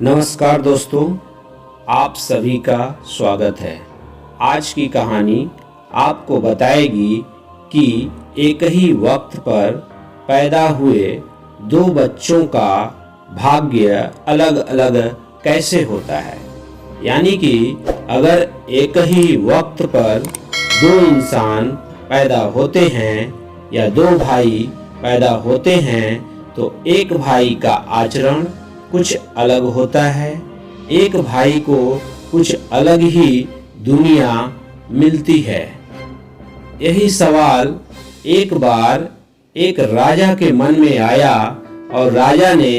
नमस्कार दोस्तों, आप सभी का स्वागत है। आज की कहानी आपको बताएगी कि एक ही वक्त पर पैदा हुए दो बच्चों का भाग्य अलग अलग कैसे होता है। यानी कि अगर एक ही वक्त पर दो इंसान पैदा होते हैं या दो भाई पैदा होते हैं तो एक भाई का आचरण कुछ अलग होता है, एक भाई को कुछ अलग ही दुनिया मिलती है। यही सवाल एक बार एक राजा के मन में आया और राजा ने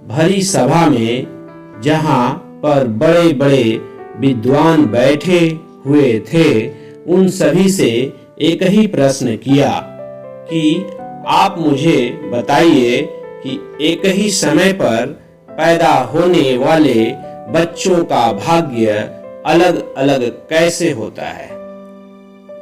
भरी सभा में, जहां पर बड़े बड़े विद्वान बैठे हुए थे, उन सभी से एक ही प्रश्न किया कि आप मुझे बताइए कि एक ही समय पर पैदा होने वाले बच्चों का भाग्य अलग अलग कैसे होता है।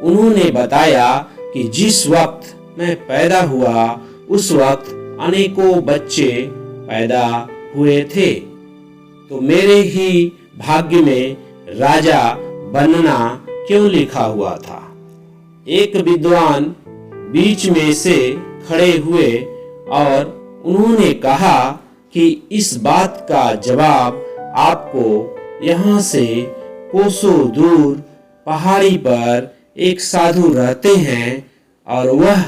उन्होंने बताया कि जिस वक्त मैं पैदा हुआ उस वक्त अनेकों बच्चे पैदा हुए थे, तो मेरे ही भाग्य में राजा बनना क्यों लिखा हुआ था। एक विद्वान बीच में से खड़े हुए और उन्होंने कहा कि इस बात का जवाब आपको यहाँ से कोसों दूर पहाड़ी पर एक साधु रहते हैं और वह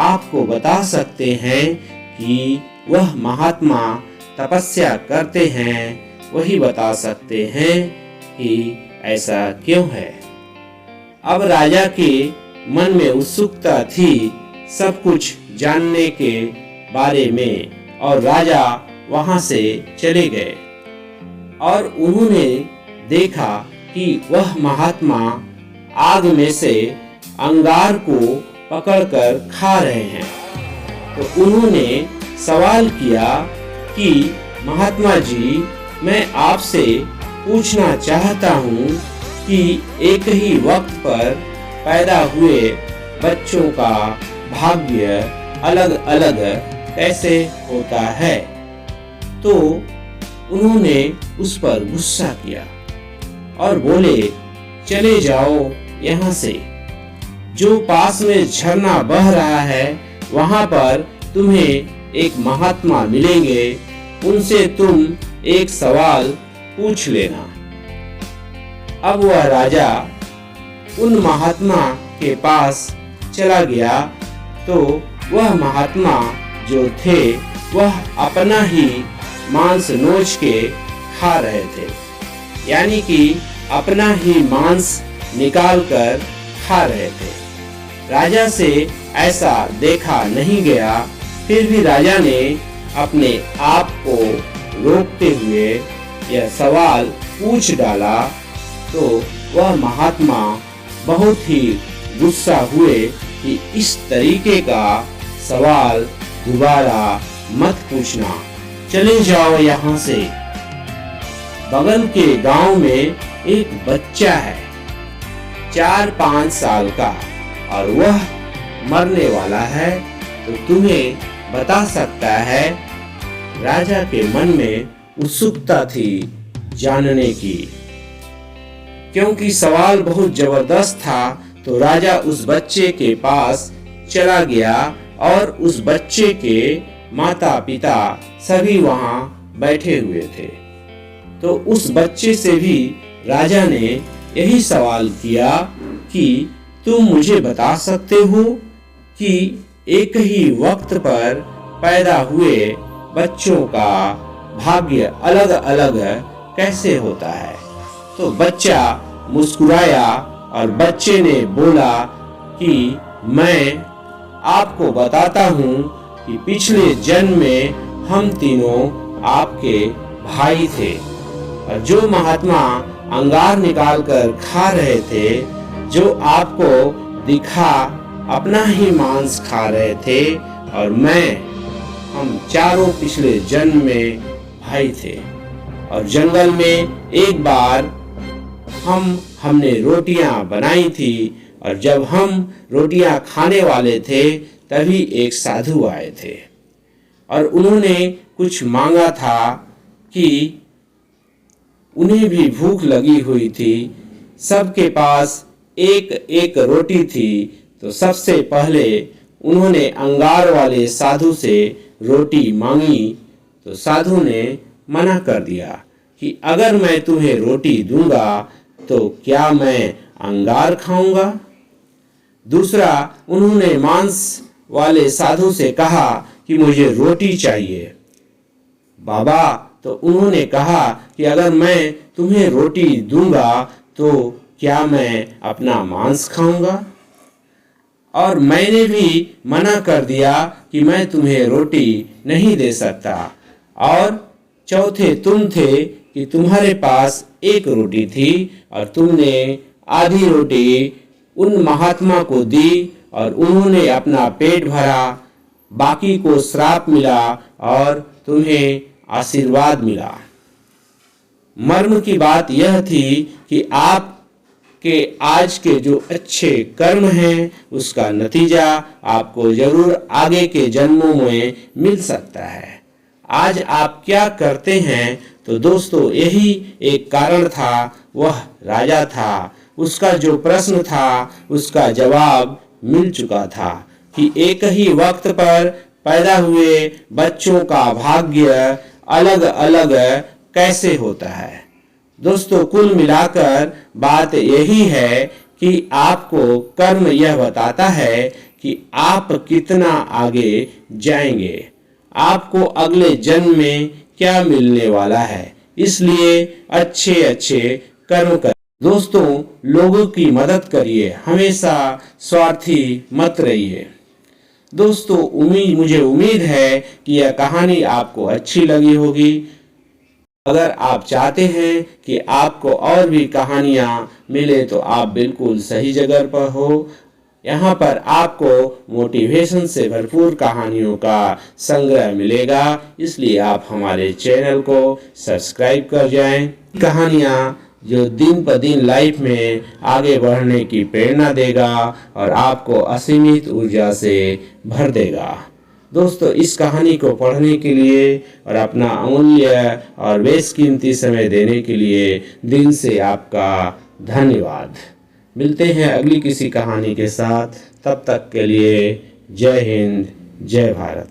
आपको बता सकते हैं कि वह महात्मा तपस्या करते हैं, वही बता सकते हैं कि ऐसा क्यों है। अब राजा के मन में उत्सुकता थी सब कुछ जानने के बारे में और राजा वहां से चले गए और उन्होंने देखा कि वह महात्मा आग में से अंगार को पकड़कर खा रहे हैं। तो उन्होंने सवाल किया कि महात्मा जी, मैं आपसे पूछना चाहता हूँ कि एक ही वक्त पर पैदा हुए बच्चों का भाग्य अलग अलग कैसे होता है। तो उन्होंने उस पर गुस्सा किया और बोले, चले जाओ यहाँ से, जो पास में झरना बह रहा है वहां पर तुम्हें एक महात्मा मिलेंगे, उनसे तुम एक सवाल पूछ लेना। अब वह राजा उन महात्मा के पास चला गया तो वह महात्मा जो थे वह अपना ही मांस नोच के खा रहे थे, यानी कि अपना ही मांस निकाल कर खा रहे थे। राजा से ऐसा देखा नहीं गया, फिर भी राजा ने अपने आप को रोकते हुए यह सवाल पूछ डाला तो वह महात्मा बहुत ही गुस्सा हुए कि इस तरीके का सवाल दोबारा मत पूछना, चले जाओ यहाँ से। बगल के गांव में एक बच्चा है 4-5 साल का और वह मरने वाला है, तो तुम्हें बता सकता है। राजा के मन में उत्सुकता थी जानने की, क्योंकि सवाल बहुत जबरदस्त था। तो राजा उस बच्चे के पास चला गया और उस बच्चे के माता पिता सभी वहां बैठे हुए थे। तो उस बच्चे से भी राजा ने यही सवाल किया कि तुम मुझे बता सकते हो कि एक ही वक्त पर पैदा हुए बच्चों का भाग्य अलग अलग कैसे होता है। तो बच्चा मुस्कुराया और बच्चे ने बोला कि मैं आपको बताता हूँ कि पिछले जन्म में हम तीनों आपके भाई थे और जो महात्मा अंगार निकाल कर खा रहे थे, जो आपको दिखा अपना ही मांस खा रहे थे, और हम चारों पिछले जन्म में भाई थे। और जंगल में एक बार हमने रोटियां बनाई थी और जब हम रोटियां खाने वाले थे तभी एक साधु आए थे और उन्होंने कुछ मांगा था कि उन्हें भी भूख लगी हुई थी, सबके पास एक एक रोटी थी। तो सबसे पहले उन्होंने अंगार वाले साधु से रोटी मांगी। तो साधु ने मना कर दिया कि अगर मैं तुम्हें रोटी दूंगा तो क्या मैं अंगार खाऊंगा। दूसरा, उन्होंने मांस वाले साधु से कहा कि मुझे रोटी चाहिए बाबा। तो उन्होंने कहा कि अगर मैं तुम्हें रोटी दूंगा तो क्या मैं अपना मांस खाऊंगा। और मैंने भी मना कर दिया कि मैं तुम्हें रोटी नहीं दे सकता। और चौथे तुम थे कि तुम्हारे पास एक रोटी थी और तुमने आधी रोटी उन महात्मा को दी और उन्होंने अपना पेट भरा, बाकी को श्राप मिला और तुम्हें आशीर्वाद मिला। मर्म की बात यह थी कि आप के आज के जो अच्छे कर्म हैं उसका नतीजा आपको जरूर आगे के जन्मों में मिल सकता है। आज आप क्या करते हैं? तो दोस्तों यही एक कारण था। वह राजा था, उसका जो प्रश्न था उसका जवाब मिल चुका था कि एक ही वक्त पर पैदा हुए बच्चों का भाग्य अलग अलग कैसे होता है। दोस्तों कुल मिलाकर बात यही है कि आपको कर्म यह बताता है कि आप कितना आगे जाएंगे, आपको अगले जन्म में क्या मिलने वाला है। इसलिए अच्छे अच्छे कर्म करें। दोस्तों लोगों की मदद करिए, हमेशा स्वार्थी मत रहिए। दोस्तों मुझे उम्मीद है कि यह कहानी आपको अच्छी लगी होगी। अगर आप चाहते हैं कि आपको और भी कहानियाँ मिले तो आप बिल्कुल सही जगह पर हो। यहाँ पर आपको मोटिवेशन से भरपूर कहानियों का संग्रह मिलेगा, इसलिए आप हमारे चैनल को सब्सक्राइब कर जाएं। कहानियाँ जो दिन पर दिन लाइफ में आगे बढ़ने की प्रेरणा देगा और आपको असीमित ऊर्जा से भर देगा। दोस्तों इस कहानी को पढ़ने के लिए और अपना अमूल्य और बेशकीमती समय देने के लिए दिल से आपका धन्यवाद। मिलते हैं अगली किसी कहानी के साथ, तब तक के लिए जय हिंद, जय भारत।